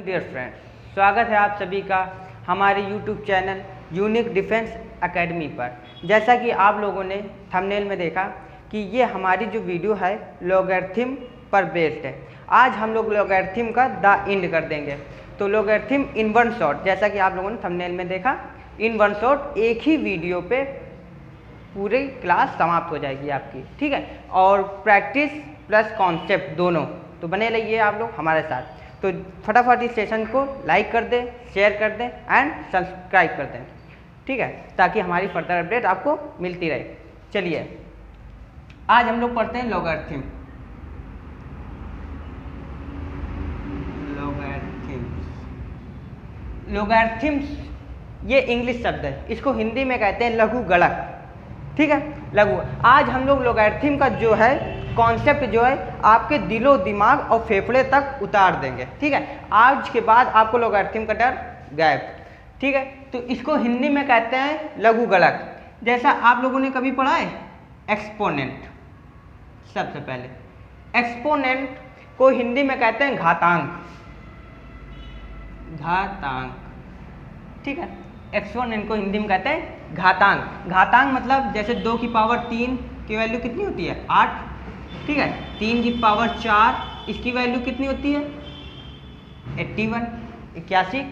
Dear friends, स्वागत है आप सभी का हमारे YouTube channel unique defence academy पर। जैसा कि आप लोगों ने थंबनेल में देखा कि ये हमारी जो वीडियो है लॉगरिथम पर बेस्ड है। आज हम लोग लॉगरिथम का द एंड कर देंगे। तो लॉगरिथम इन वन शॉट, जैसा कि आप लोगों ने थंबनेल में देखा, इन वन शॉट एक ही वीडियो पे पूरी क्लास समाप्त हो जाएगी आपकी, ठीक है। और प्रैक्टिस प्लस कॉन्सेप्ट दोनों, तो बने रहिए आप लोग हमारे साथ। तो फटाफट इस सेशन को लाइक कर दें, शेयर कर दें एंड सब्सक्राइब कर दें, ठीक है, ताकि हमारी फर्दर अपडेट आपको मिलती रहे। चलिए आज हम लोग पढ़ते हैं लॉगरिथम। लॉगरिथम्स ये इंग्लिश शब्द है, इसको हिंदी में कहते हैं लघु गणक, ठीक है, लघु। आज हम लोग लॉगरिथम का जो है कॉन्सेप्ट जो है आपके दिलो दिमाग और फेफड़े तक उतार देंगे, ठीक है। आज के बाद आपको लॉगरिथम का डर गायब, ठीक है। तो इसको हिंदी में कहते हैं लघु गणक। जैसा आप लोगों ने कभी पढ़ा है एक्सपोनेंट। सबसे पहले एक्सपोनेंट को हिंदी में कहते हैं घातांक, घातांक, ठीक है। एक्सपोनेंट को हिंदी में कहते हैं घातांक। घातांक मतलब जैसे 2 की पावर 3 की वैल्यू कितनी होती है 8, ठीक है। 3 की पावर 4 इसकी वैल्यू कितनी होती है 81, 81,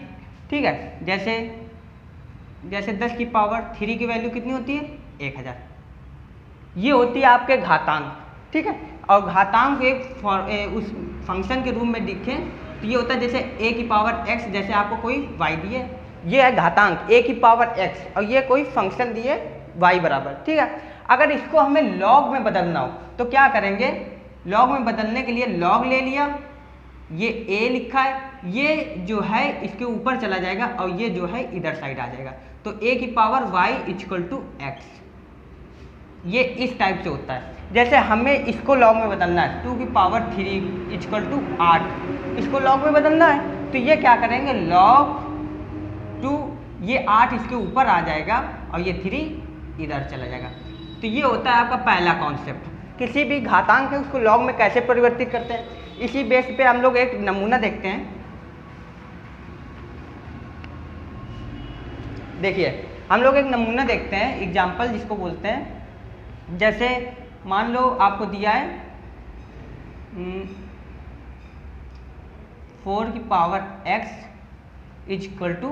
ठीक है। जैसे 10 की पावर 3 की वैल्यू कितनी होती है 1000। ये होती है आपके घातांक, ठीक है। और घातांक एक उस फंक्शन के रूप में दिखे तो ये होता है जैसे a की पावर x, जैसे आपको कोई y दिए, ये है घातांक a की पावर x, और ये कोई फंक्शन दिए y बराबर, ठीक है। अगर इसको हमें लॉग में बदलना हो तो क्या करेंगे, लॉग में बदलने के लिए लॉग ले लिया, ये a लिखा है, ये जो है इसके ऊपर चला जाएगा और ये जो है इधर साइड आ जाएगा। तो a की power y equal to x, ये इस टाइप से होता है। जैसे हमें इसको लॉग में बदलना है 2 की पावर 3 इक्वल टू 8, इसको लॉग में बदलना है तो ये क्या करेंगे लॉग 2, ये 8 इसके ऊपर आ जाएगा और ये 3 इधर चला जाएगा। तो ये होता है आपका पहला कॉन्सेप्ट। किसी भी घातांक है उसको लॉग में कैसे परिवर्तित करते हैं, इसी बेस पे हम लोग एक नमूना देखते हैं। देखिए हम लोग एक नमूना देखते हैं, एग्जाम्पल जिसको बोलते हैं। जैसे मान लो आपको दिया है 4 की पावर x इक्वल टू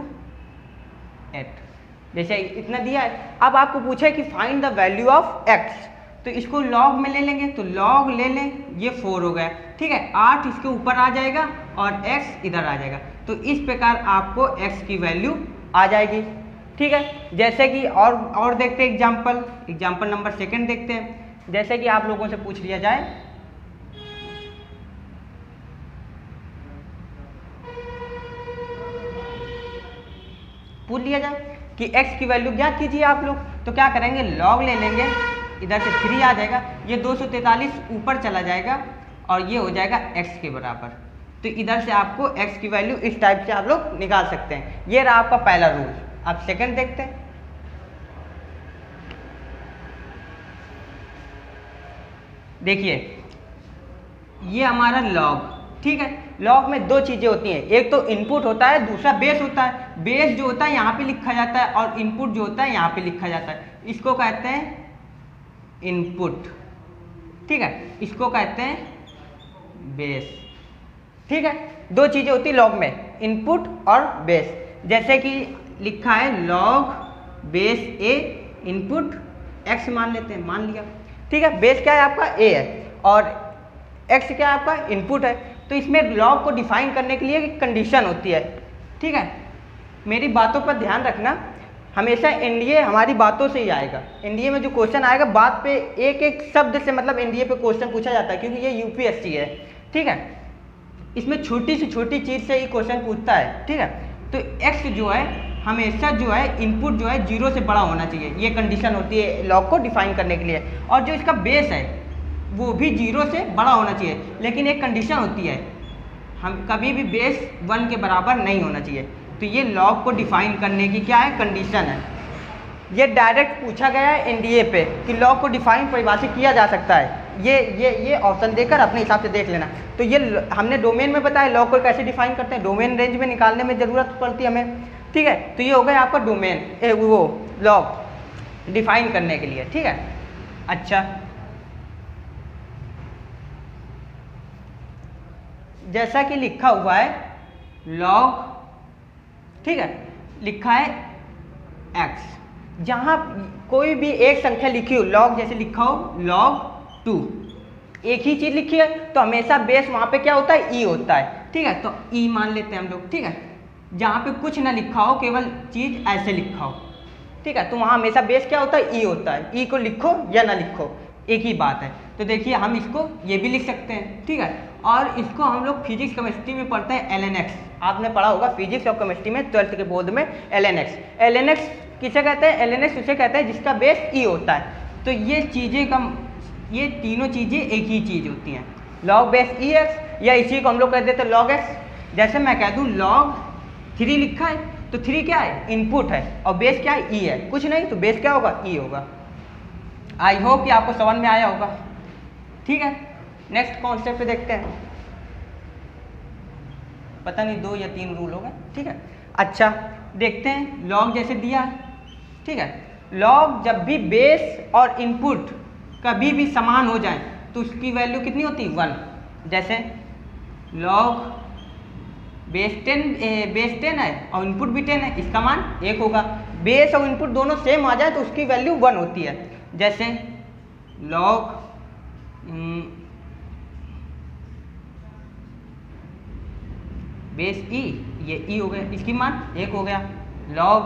8, जैसे इतना दिया है। अब आपको पूछे कि find the value of x, तो इसको लॉग में ले लेंगे, तो लॉग ले लें, ये 4 हो गया, ठीक है। 8 इसके ऊपर आ जाएगा और x इधर आ जाएगा, तो इस प्रकार आपको x की वैल्यू आ जाएगी, ठीक है। जैसे कि और देखते हैं एग्जाम्पल नंबर 2 देखते हैं। जैसे कि आप लोगों से पूछ लिया जाए कि x की वैल्यू ज्ञात कीजिए आप लोग, तो क्या करेंगे लॉग ले लेंगे, इधर से 3 आ जाएगा, ये 243 ऊपर चला जाएगा और ये हो जाएगा x के बराबर। तो इधर से आपको x की वैल्यू इस टाइप से आप लोग निकाल सकते हैं। ये रहा आपका पहला रूल। अब सेकंड देखते हैं। देखिए ये हमारा लॉग, ठीक है। लॉग में 2 चीजें होती हैं, एक तो इनपुट होता है, दूसरा बेस होता है। बेस जो होता है यहाँ पे लिखा जाता है और इनपुट जो होता है यहाँ पे लिखा जाता है। इसको कहते हैं इनपुट, ठीक है, इसको कहते हैं बेस, ठीक है। 2 चीजें होती है लॉग में, इनपुट और बेस। जैसे कि लिखा है log base a input x मान लेते हैं, मान लिया, ठीक है। बेस क्या है आपका a है और x क्या है आपका इनपुट है। तो इसमें लॉग को डिफाइन करने के लिए एक कंडीशन होती है, ठीक है। मेरी बातों पर ध्यान रखना, हमेशा एनडीए हमारी बातों से ही आएगा। एनडीए में जो क्वेश्चन आएगा बात पे एक शब्द से, मतलब एनडीए पे क्वेश्चन पूछा जाता है क्योंकि ये यूपीएससी है, ठीक है। इसमें छोटी से छोटी चीज़ से ही क्वेश्चन पूछता है, ठीक है। तो x जो है हमेशा जो है इनपुट जो है 0 से बड़ा होना चाहिए, ये कंडीशन होती है लॉग को डिफाइन करने के लिए। और जो इसका बेस है वो भी 0 से बड़ा होना चाहिए, लेकिन एक कंडीशन होती है, हम कभी भी बेस 1 के बराबर नहीं होना चाहिए। तो ये लॉग को डिफाइन करने की क्या है कंडीशन है। ये डायरेक्ट पूछा गया है एनडीए पे कि लॉग को डिफाइन परिभाषित किया जा सकता है, ये ऑप्शन देकर अपने हिसाब से देख लेना। तो ये हमने डोमेन में बताया लॉग को कैसे डिफाइन करते हैं, डोमेन रेंज में निकालने में ज़रूरत पड़ती है हमें, ठीक है। तो ये हो गया आपका डोमेन वो लॉग डिफाइन करने के लिए, ठीक है। अच्छा, जैसा कि लिखा हुआ है लॉग, ठीक है, लिखा है x, जहाँ कोई भी एक संख्या लिखी हो लॉग, जैसे लिखा हो log 2, एक ही चीज़ लिखी है तो हमेशा बेस वहाँ पे क्या होता है, e होता है, ठीक है। तो e मान लेते हैं हम लोग, ठीक है। जहाँ पे कुछ ना लिखा हो, केवल चीज़ ऐसे लिखा हो, ठीक है, तो वहाँ हमेशा बेस क्या होता है, e होता है। e को लिखो या ना लिखो एक ही बात है। तो देखिए हम इसको ये भी लिख सकते हैं, ठीक है। और इसको हम लोग फिजिक्स केमिस्ट्री में पढ़ते हैं ln x, आपने पढ़ा होगा फिजिक्स और केमिस्ट्री में 12th के बोर्ड में ln x। ln x किसे कहते हैं, ln x उसे कहते हैं जिसका बेस e होता है। तो ये चीज़ें का, ये तीनों चीज़ें एक ही चीज़ होती हैं, log बेस ex, या इसी को हम लोग कह देते हैं log x। जैसे मैं कह दूँ log 3 लिखा है तो 3 क्या है, इनपुट है, और बेस क्या है, e है, कुछ नहीं तो बेस क्या होगा, e होगा। आई होप कि आपको समझ में आया होगा, ठीक है। नेक्स्ट कॉन्सेप्ट पे देखते हैं, पता नहीं 2 या 3 रूल हो गए, ठीक है। अच्छा देखते हैं, लॉग जैसे दिया, ठीक है, लॉग जब भी बेस और इनपुट कभी भी समान हो जाए तो उसकी वैल्यू कितनी होती है, 1। जैसे लॉग बेस 10 है और इनपुट भी 10 है, इसका मान 1 होगा। बेस और इनपुट दोनों सेम आ जाए तो उसकी वैल्यू 1 होती है। जैसे लॉग बेस e, ये e हो गया, इसकी मान 1 हो गया। लॉग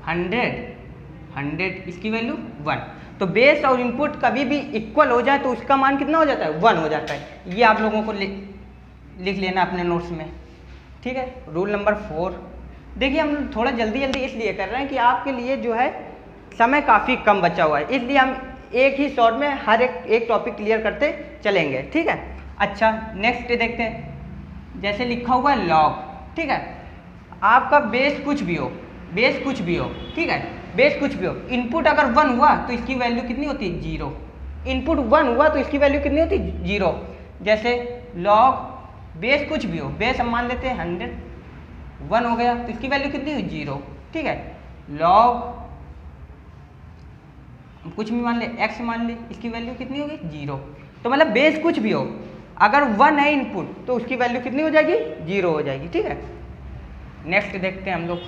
100 इसकी वैल्यू 1। तो बेस और इनपुट कभी भी इक्वल हो जाए तो उसका मान कितना हो जाता है, 1 हो जाता है। ये आप लोगों को लिख लेना अपने नोट्स में, ठीक है। रूल नंबर 4, देखिए हम थोड़ा जल्दी इसलिए कर रहे हैं कि आपके लिए जो है समय काफ़ी कम बचा हुआ है, इसलिए हम एक ही शॉट में हर एक टॉपिक क्लियर करते चलेंगे, ठीक है। अच्छा नेक्स्ट देखते हैं, जैसे लिखा हुआ है लॉग, ठीक है, आपका बेस कुछ भी हो, ठीक है, बेस कुछ भी हो, इनपुट अगर 1 हुआ तो इसकी वैल्यू कितनी होती है, 0। इनपुट 1 हुआ तो इसकी वैल्यू कितनी होती है, 0। जैसे लॉग बेस कुछ भी हो, बेस हम मान लेते हैं 100, 1 हो गया तो इसकी वैल्यू कितनी हुई, 0, ठीक है। लॉग कुछ भी मान ले, x मान ले, इसकी वैल्यू कितनी होगी, 0। तो मतलब बेस कुछ भी हो, अगर 1 है इनपुट तो उसकी वैल्यू कितनी हो जाएगी, 0 हो जाएगी, ठीक है। नेक्स्ट देखते हैं हम लोग,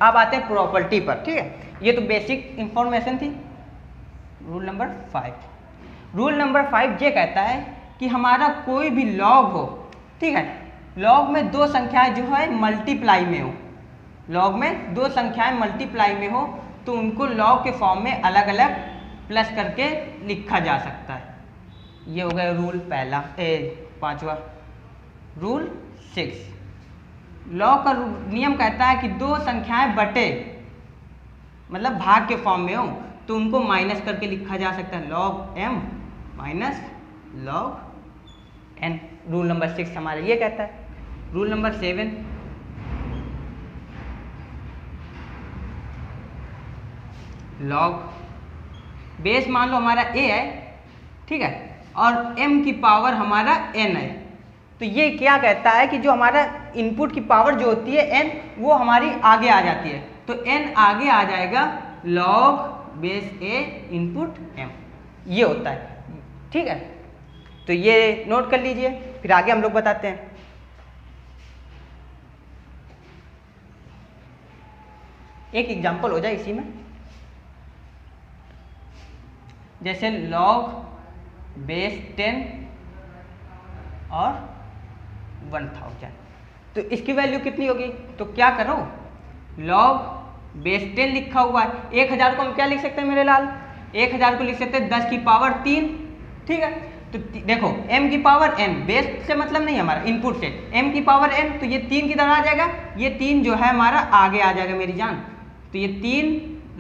अब आते हैं प्रॉपर्टी पर, ठीक है। ये तो बेसिक इंफॉर्मेशन थी। रूल नंबर 5, रूल नंबर 5 ये कहता है कि हमारा कोई भी लॉग हो, ठीक है, लॉग में 2 संख्याएं जो है मल्टीप्लाई में हो, लॉग में 2 संख्याएं मल्टीप्लाई में हो तो उनको लॉग के फॉर्म में अलग अलग प्लस करके लिखा जा सकता है। ये हो गया रूल पहला, 5वां। रूल 6, लॉग का नियम कहता है कि 2 संख्याएं बटे मतलब भाग के फॉर्म में हो तो उनको माइनस करके लिखा जा सकता है, log m minus log n। Rule number 6 हमारे ये कहता है। रूल नंबर 7, लॉग बेस मान लो हमारा a है, ठीक है, और m की पावर हमारा n है, तो ये क्या कहता है कि जो हमारा इनपुट की पावर जो होती है n, वो हमारी आगे आ जाती है, तो n आगे आ जाएगा log base a input m, ये होता है, ठीक है। तो ये नोट कर लीजिए, फिर आगे हम लोग बताते हैं। एक एग्जांपल हो जाए इसी में, जैसे log बेस 10 और 1000, तो इसकी वैल्यू कितनी होगी, तो क्या करो, log बेस 10 लिखा हुआ है, 1000 को हम क्या लिख सकते हैं मेरे लाल, 1000 को लिख सकते हैं 10 की पावर 3, ठीक है। तो देखो m की पावर n, बेस से मतलब नहीं हमारा, इनपुट से, m की पावर n, तो ये 3 किधर आ जाएगा, ये 3 जो है हमारा आगे आ जाएगा मेरी जान, तो ये 3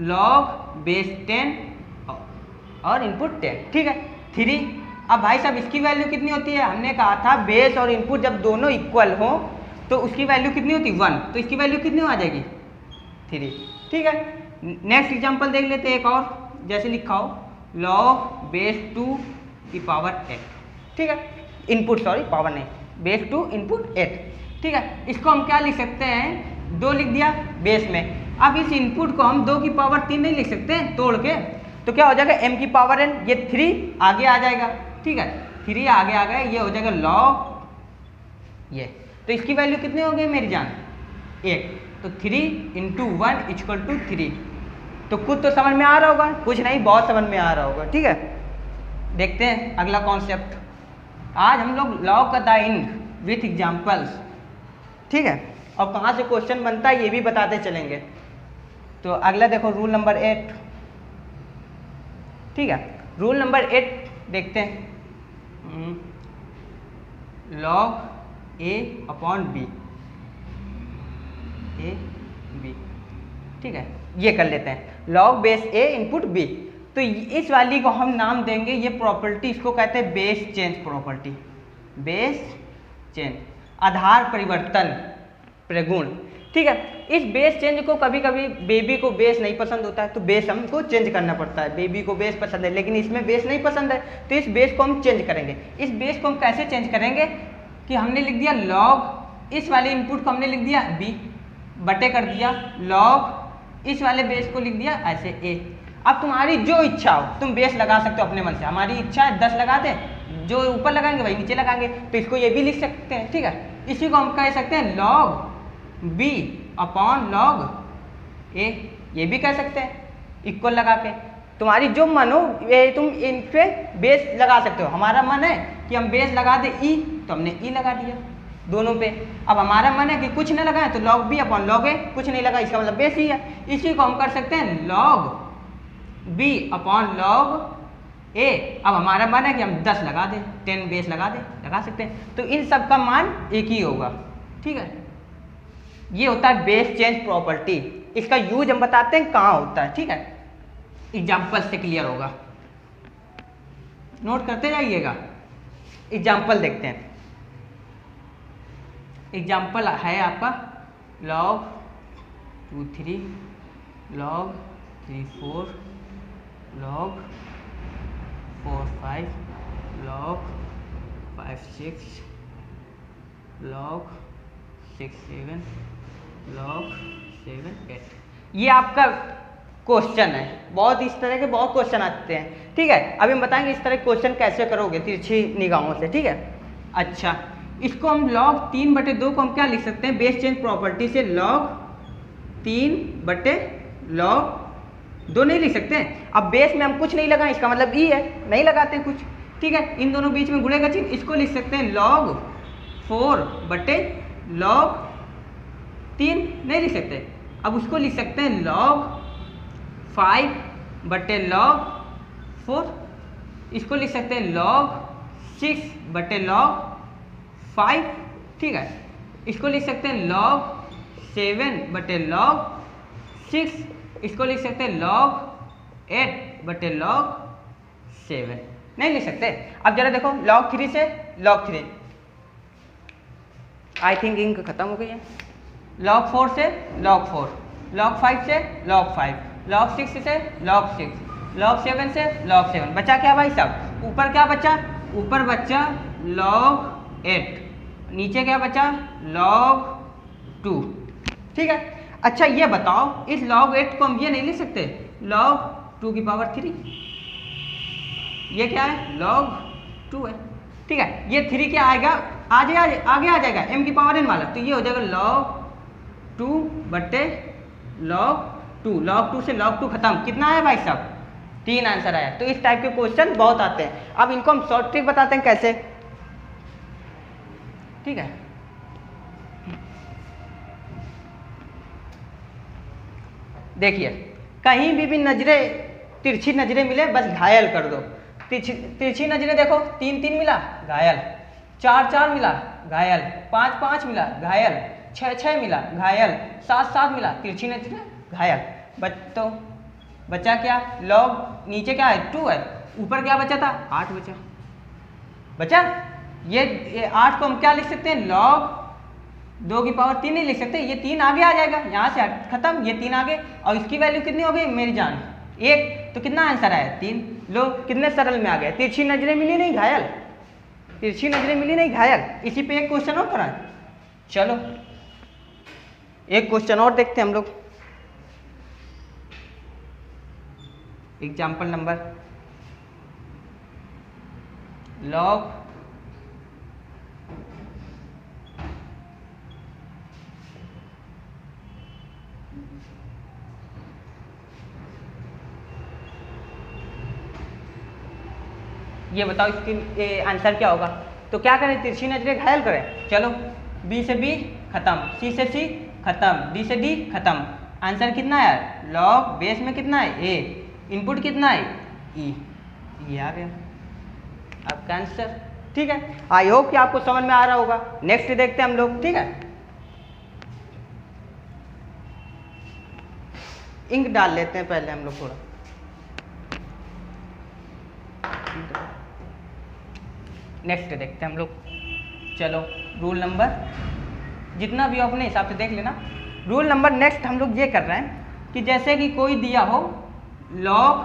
log बेस 10 और इनपुट 10, ठीक है। 3, अब भाई साहब इसकी वैल्यू कितनी होती है, हमने कहा था बेस और इनपुट जब दोनों इक्वल हो तो उसकी वैल्यू कितनी होती है, 1, तो इसकी वैल्यू कितनी आ जाएगी, 3, ठीक है। नेक्स्ट एग्जांपल देख लेते हैं एक और, जैसे लिखा हो लॉग बेस 2 की पावर 8, ठीक है, इनपुट सॉरी पावर नहीं, बेस 2 इनपुट 8, ठीक है। इसको हम क्या लिख सकते हैं, 2 लिख दिया बेस में। अब इस इनपुट को हम 2 की पावर 3 नहीं लिख सकते तोड़ के, तो क्या हो जाएगा m की पावर n, ये 3 आगे आ जाएगा, ठीक है, 3 आगे आ गया, ये हो जाएगा लॉग ये, तो इसकी वैल्यू कितनी हो गई मेरी जान, 1, तो 3 इंटू 1 इक्वल टू 3। तो कुछ तो समझ में आ रहा होगा, कुछ नहीं बहुत समझ में आ रहा होगा, ठीक है। देखते हैं अगला कॉन्सेप्ट। आज हम लोग लॉग का दाइंग विथ एग्जाम्पल्स, ठीक है, और कहाँ से क्वेश्चन बनता है ये भी बताते चलेंगे। तो अगला देखो रूल नंबर 8, ठीक है, रूल नंबर 8 देखते हैं, log A upon B, A B, ठीक है, ये कर लेते हैं log base A input B. तो इस वाली को हम नाम देंगे, ये प्रॉपर्टी इसको कहते हैं base change property, base change, आधार परिवर्तन प्रगुण, ठीक है। इस बेस चेंज को कभी कभी बेबी को बेस नहीं पसंद होता है तो बेस हमको चेंज करना पड़ता है, बेबी को बेस पसंद है लेकिन इसमें बेस नहीं पसंद है, तो इस बेस को हम चेंज करेंगे। इस बेस को हम कैसे चेंज करेंगे कि हमने लिख दिया लॉग, इस वाले इनपुट को हमने लिख दिया बी बटे कर दिया लॉग, इस वाले बेस को लिख दिया ऐसे ए। अब तुम्हारी जो इच्छा हो तुम बेस लगा सकते हो अपने मन से, हमारी इच्छा है 10 लगा दें, जो ऊपर लगाएंगे वही नीचे लगाएंगे, तो इसको ये भी लिख सकते हैं, ठीक है। इसी को हम कह सकते हैं लॉग बी अपॉन लॉग ए, ये भी कह सकते हैं इक्वल लगा के। तुम्हारी जो मन हो ये तुम इन पे बेस लगा सकते हो। हमारा मन है कि हम बेस लगा दे ई, तो हमने ई लगा दिया दोनों पे। अब हमारा मन है कि कुछ न लगाए तो लॉग बी अपॉन लॉग ए, कुछ नहीं लगा इसका मतलब बेस ही है। इसी को हम कर सकते हैं लॉग बी अपॉन लॉग ए। अब हमारा मन है कि हम 10 लगा दें, 10 बेस लगा दें, लगा सकते हैं, तो इन सब का मान एक ही होगा, ठीक है। ये होता है बेस चेंज प्रॉपर्टी, इसका यूज हम बताते हैं कहाँ होता है, ठीक है, एग्जाम्पल से क्लियर होगा, नोट करते जाइएगा। एग्जाम्पल देखते हैं, एग्जाम्पल है आपका log 2 3, log 3 4, log 4 5, log 5 6, log 6 7, log 7 8। ये आपका क्वेश्चन है, बहुत इस तरह के बहुत क्वेश्चन आते हैं, ठीक है। अभी हम बताएंगे इस तरह के क्वेश्चन कैसे करोगे तिरछी निगाहों से, ठीक है। अच्छा, इसको हम log 3/2 को हम क्या लिख सकते हैं बेस चेंज प्रॉपर्टी से, log 3/log 2 नहीं लिख सकते हैं। अब बेस में हम कुछ नहीं लगाएं, इसका मतलब ई है, नहीं लगाते कुछ, ठीक है। इन दोनों बीच में गुणे का चिन्ह, इसको लिख सकते हैं log 4/log 3 नहीं लिख सकते। अब उसको लिख सकते हैं log 5/log 4, इसको लिख सकते हैं log 6/log 5, ठीक है। इसको लिख सकते हैं log 7/log 6, इसको लिख सकते हैं log 8/log 7, नहीं लिख सकते। अब जरा देखो log 3 से log 3, आई थिंक इंक खत्म हो गई है। log 4 से log 4, log 5 से log 5, log 6 से log 6, log 7 से log 7। बचा क्या भाई साहब, ऊपर क्या बचा, ऊपर बचा log 8, नीचे क्या बचा log 2, ठीक है। अच्छा ये बताओ, इस log 8 को हम ये नहीं लिख सकते log 2 की पावर 3, ये क्या है log 2 है, ठीक है। ये 3 क्या आएगा, आगे आ जाएगा m की पावर n वाला, तो ये हो जाएगा log 2/log 2, log 2 से log 2 खत्म। कितना आया भाई साहब, 3 आंसर आया। तो इस टाइप के क्वेश्चन बहुत आते हैं। अब इनको हम शॉर्ट ट्रिक बताते हैं कैसे, ठीक है। देखिए कहीं भी नजरें तिरछी नजरें मिले बस घायल कर दो। तिरछी नजरें देखो, 3 3 मिला घायल, 4 4 मिला घायल, 5 5 मिला घायल, 6 6 मिला घायल, 7 7 मिला, तिरछी नजरें घायल। तो बचा क्या, लॉग नीचे क्या है 2 है, ऊपर क्या बचा था 8 बचा। ये 8 को हम क्या लिख सकते हैं log 2 की पावर 3 नहीं लिख सकते, ये 3 आगे आ जाएगा, यहाँ से खत्म, ये 3 आगे, और इसकी वैल्यू कितनी हो गई मेरी जान 1, तो कितना आंसर आया 3। लो कितने सरल में आ गए, तिरछी नजरें मिली नहीं घायल, तिरछी नजरें मिली नहीं घायल। इसी पे एक क्वेश्चन और करा। चलो एक क्वेश्चन और देखते हैं हम लोग। एग्जाम्पल नंबर लॉग ये बताओ इसकी आंसर क्या होगा। तो क्या करें, तिरछी नजरें घायल करें। चलो बी से बी खत्म, सी से सी खत्म, डी से डी खत्म। आंसर कितना है, लॉग बेस में कितना है ए, इनपुट कितना है ई, ये आ गया आपका आंसर। ठीक है, आई होप कि आपको समझ में आ रहा होगा। नेक्स्ट देखते हैं हम लोग। ठीक है, इंक डाल लेते हैं पहले हम लोग थोड़ा। नेक्स्ट देखते हैं हम लोग। चलो रूल नंबर जितना भी हो अपने हिसाब से देख लेना। रूल नंबर नेक्स्ट हम लोग ये कर रहे हैं कि जैसे कि कोई दिया हो log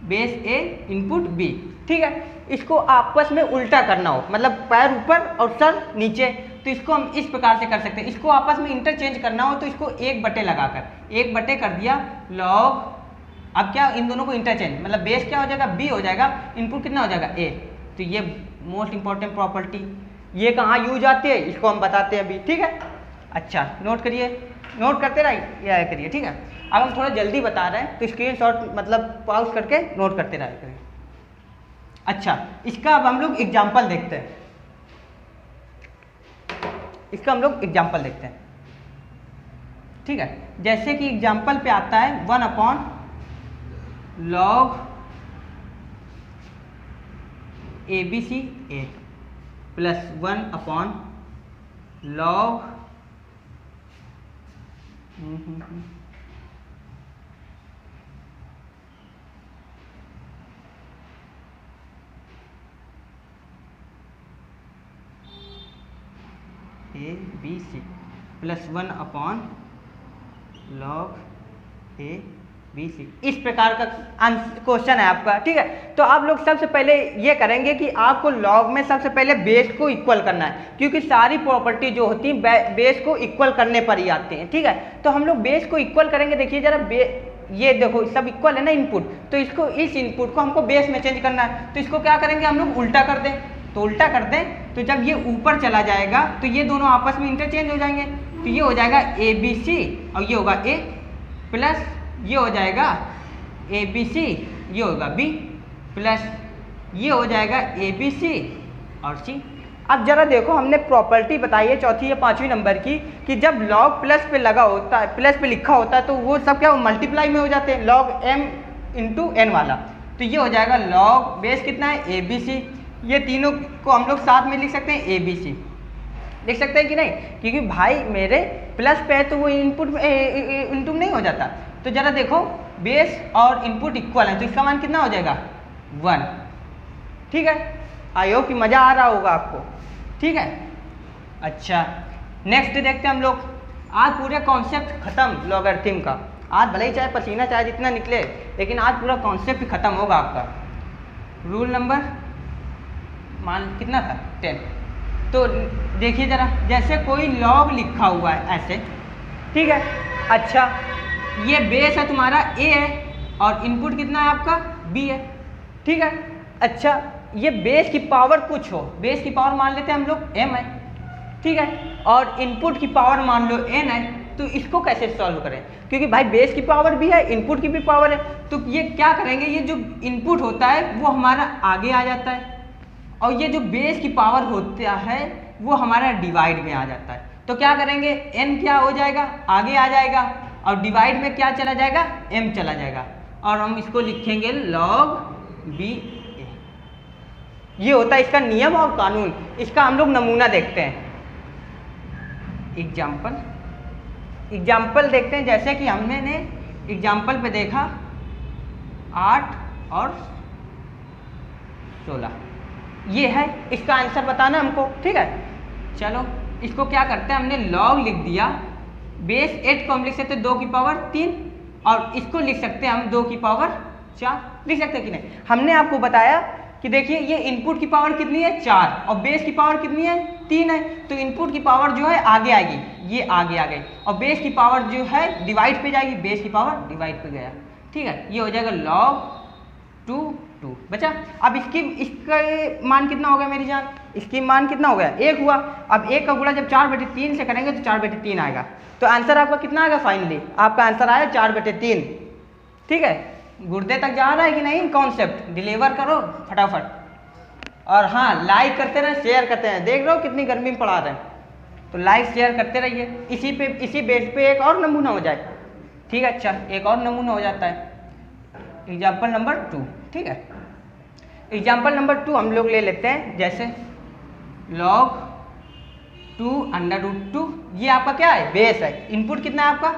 base A input B, ठीक है, इसको आपस में उल्टा करना हो, मतलब पैर ऊपर और सर नीचे, तो इसको हम इस प्रकार से कर सकते हैं। इसको आपस में इंटरचेंज करना हो तो इसको 1 बटे लगाकर 1 बटे कर दिया लॉग। अब क्या, इन दोनों को इंटरचेंज, मतलब बेस क्या हो जाएगा बी हो जाएगा, इनपुट कितना हो जाएगा ए। तो ये मोस्ट इंपॉर्टेंट प्रॉपर्टी, ये कहाँ यूज आती है इसको हम बताते हैं अभी। ठीक है, अच्छा नोट करिए, नोट करते रहिए करिए। ठीक है, अब हम थोड़ा जल्दी बता रहे हैं तो स्क्रीनशॉट मतलब पॉज करके नोट करते रहिए करिए। अच्छा, इसका अब हम लोग एग्जाम्पल देखते हैं। इसका हम लोग एग्जाम्पल देखते हैं। ठीक है, जैसे कि एग्जाम्पल पे आता है 1 upon log A B C A plus 1 upon log A B C plus 1 upon log A B C. इस प्रकार का क्वेश्चन है आपका। ठीक है, तो आप लोग सबसे पहले ये करेंगे कि आपको लॉग में सबसे पहले बेस को इक्वल करना है, क्योंकि सारी प्रॉपर्टी जो होती है बेस को इक्वल करने पर ही आती हैं। ठीक है, तो हम लोग बेस को इक्वल करेंगे। देखिए जरा, ये देखो सब इक्वल है ना इनपुट, तो इसको इस इनपुट को हमको बेस में चेंज करना है। तो इसको क्या करेंगे हम लोग, उल्टा कर दें। तो उल्टा कर दें तो जब ये ऊपर चला जाएगा तो ये दोनों आपस में इंटरचेंज हो जाएंगे। तो ये हो जाएगा ए बी सी और ये होगा ए, प्लस ये हो जाएगा ए बी सी, ये होगा बी, प्लस ये हो जाएगा ए बी सी और सी। अब जरा देखो, हमने प्रॉपर्टी बताई है चौथी या 5वीं नंबर की कि जब लॉग प्लस पे लगा होता है, प्लस पे लिखा होता है, तो वो सब क्या मल्टीप्लाई में हो जाते हैं, लॉग एम इंटू एन वाला। तो ये हो जाएगा लॉग बेस कितना है ए बी सी। ये तीनों को हम लोग साथ में लिख सकते हैं ए बी सी, लिख सकते हैं कि नहीं, क्योंकि भाई मेरे प्लस पे है तो वो इनपुट में इनटू नहीं हो जाता। तो जरा देखो, बेस और इनपुट इक्वल है तो इसका मान कितना हो जाएगा 1। ठीक है, आई होप कि मज़ा आ रहा होगा आपको। ठीक है, अच्छा नेक्स्ट देखते हैं हम लोग। आज पूरे कॉन्सेप्ट खत्म लॉगरिथम का। आज भले ही चाहे पसीना चाहे जितना निकले, लेकिन आज पूरा कॉन्सेप्ट खत्म होगा आपका। रूल नंबर मान कितना था 10। तो देखिए जरा, जैसे कोई लॉग लिखा हुआ है ऐसे, ठीक है, अच्छा ये बेस है तुम्हारा ए है और इनपुट कितना है आपका बी है। ठीक है, अच्छा ये बेस की पावर कुछ हो, बेस की पावर मान लेते हैं हम लोग m है। ठीक है, और इनपुट की पावर मान लो n है। तो इसको कैसे सॉल्व करें, क्योंकि भाई बेस की पावर भी है, इनपुट की भी पावर है। तो ये क्या करेंगे, ये जो इनपुट होता है वो हमारा आगे आ जाता है और ये जो बेस की पावर होता है वो हमारा डिवाइड में आ जाता है। तो क्या करेंगे, n क्या हो जाएगा आगे आ जाएगा और डिवाइड में क्या चला जाएगा m चला जाएगा और हम इसको लिखेंगे log b a। ये होता है इसका नियम और कानून। इसका हम लोग नमूना देखते हैं। एग्जाम्पल देखते हैं। जैसे कि हमने एग्जाम्पल पे देखा 8 और 16, ये है इसका आंसर बताना हमको। ठीक है, चलो इसको क्या करते हैं, हमने log लिख दिया, बेस 8 को हम लिख सकते 2 की पावर 3 और इसको लिख सकते हैं हम 2 की पावर 4, लिख सकते हैं कि नहीं। हमने आपको बताया कि देखिए ये इनपुट की पावर कितनी है 4 और बेस की पावर कितनी है 3 है, तो इनपुट की पावर जो है आगे आएगी, ये आगे आ गई, और बेस की पावर जो है डिवाइड पे जाएगी, बेस की पावर डिवाइड पे गया, ठीक है। ये हो जाएगा log 2 बचा। अब इसका मान कितना हो गया मेरी जान, इसकी मान कितना हो गया 1 हुआ। अब 1 का गुणा जब 4/3 से करेंगे तो 4/3 आएगा, तो आंसर आपका कितना आएगा फाइनली, आपका आंसर आया 4/3, ठीक है। गुर्दे तक जा रहा है कि नहीं कॉन्सेप्ट, डिलीवर करो फटाफट। और हाँ, लाइक करते रहे, शेयर करते हैं, देख रहे हो कितनी गर्मी में पढ़ा रहे हैं, तो लाइक शेयर करते रहिए। इसी बेस पे एक और नमूना हो जाए, ठीक है। अच्छा, एक और नमूना हो जाता है, एग्जाम्पल नंबर 2, ठीक है। एग्जाम्पल नंबर 2 हम लोग ले लेते हैं, जैसे log 2 √2, ये आपका क्या है बेस है, इनपुट कितना है आपका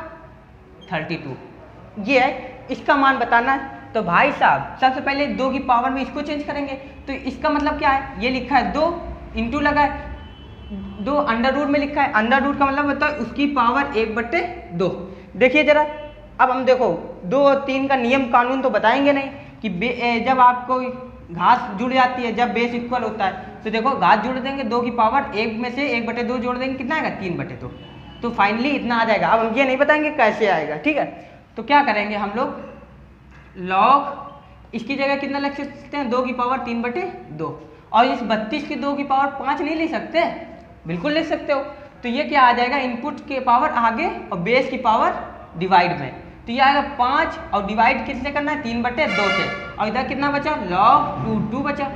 32, ये है, इसका मान बताना है। तो भाई साहब सबसे पहले 2 की पावर में इसको चेंज करेंगे, तो इसका मतलब क्या है, ये लिखा है 2 इंटू लगा है 2 अंडर में लिखा है, अंडर रूट का मतलब होता है उसकी पावर 1/2। देखिए जरा, अब हम देखो 2 और 3 का नियम कानून तो बताएंगे नहीं कि जब आपको घास जुड़ जाती है, जब बेस इक्वल होता है, तो देखो घास जोड़ देंगे 2 की पावर 1 में से 1/2 जोड़ देंगे, कितना आएगा 3/2, तो फाइनली इतना आ जाएगा। अब हम ये नहीं बताएंगे कैसे आएगा, ठीक है। तो क्या करेंगे हम लोग, लॉग इसकी जगह कितना लिख सकते हैं 2 की पावर 3/2, और इस 32 की 2 की पावर 5 नहीं लिख सकते, बिल्कुल लिख सकते हो। तो ये क्या आ जाएगा, इनपुट के पावर आगे और बेस की पावर डिवाइड में, तो ये आएगा 5 और डिवाइड किससे करना है 3/2 से, और इधर कितना बचा log 2 बचा,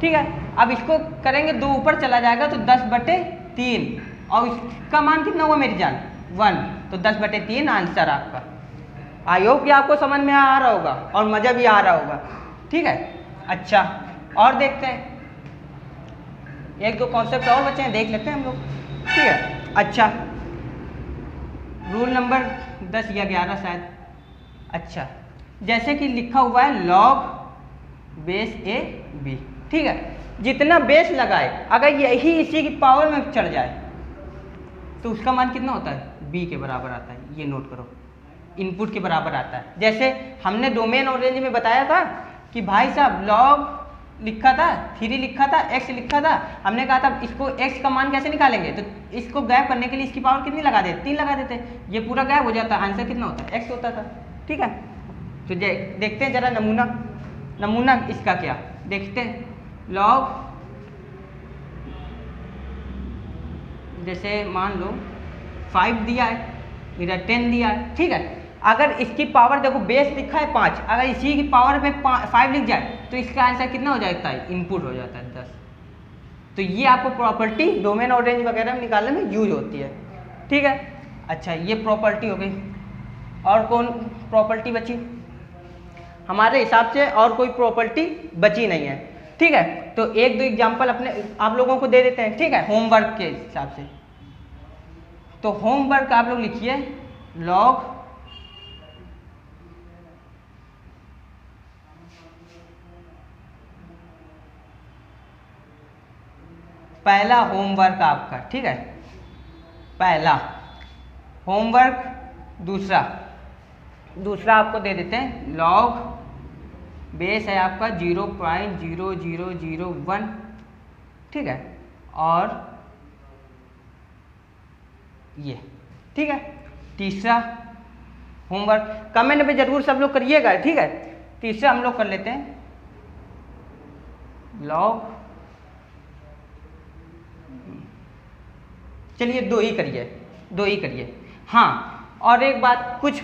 ठीक है। अब इसको करेंगे 2 ऊपर चला जाएगा तो 10/3, और इसका मान कितना हुआ मेरी जान 1, तो 10/3 आंसर आपका। आई होप कि आपको समझ में आ रहा होगा और मज़ा भी आ रहा होगा, ठीक है। अच्छा, और देखते हैं, 1-2 कॉन्सेप्ट और बचे हैं, देख लेते हैं हम लोग, ठीक है। अच्छा, रूल नंबर 10 या 11 शायद। अच्छा, जैसे कि लिखा हुआ है log बेस a b, ठीक है। जितना बेस लगाए अगर यही इसी की पावर में चढ़ जाए तो उसका मान कितना होता है b के बराबर आता है, ये नोट करो, इनपुट के बराबर आता है। जैसे हमने डोमेन और रेंज में बताया था कि भाई साहब log लिखा था 3 लिखा था, x लिखा था, हमने कहा था इसको x का मान कैसे निकालेंगे, तो इसको गैप करने के लिए इसकी पावर कितनी लगा देते 3 लगा देते, ये पूरा गैप हो जाता, आंसर कितना होता है x होता था, ठीक है। तो देखते हैं जरा नमूना इसका क्या देखते हैं। log जैसे मान लो 5 दिया है, इधर 10 दिया है, ठीक है। अगर इसकी पावर देखो बेस लिखा है 5, अगर इसी की पावर में 5 लिख जाए तो इसका आंसर कितना हो जाता है, इनपुट हो जाता है 10। तो ये आपको प्रॉपर्टी डोमेन और रेंज वगैरह में निकालने में यूज होती है, ठीक है। अच्छा, ये प्रॉपर्टी हो गई, और कौन प्रॉपर्टी बची, हमारे हिसाब से और कोई प्रॉपर्टी बची नहीं है, ठीक है। तो 1-2 एग्जाम्पल अपने आप लोगों को दे देते हैं, ठीक है, होमवर्क के हिसाब से। तो होमवर्क आप लोग लिखिए log पहला होमवर्क आपका, ठीक है, पहला होमवर्क, दूसरा आपको दे देते हैं log बेस है आपका 0.0001, ठीक है, और ये, ठीक है। तीसरा होमवर्क कमेंट में जरूर सब लोग करिएगा, ठीक है। तीसरा हम लोग कर लेते हैं log, चलिए 2 ही करिए, हाँ। और एक बात, कुछ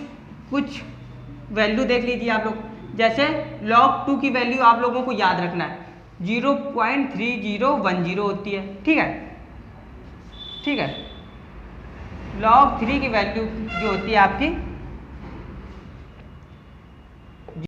वैल्यू देख लीजिए आप लोग, जैसे log 2 की वैल्यू आप लोगों को याद रखना है 0.3010 होती है, ठीक है। log 3 की वैल्यू जो होती है आपकी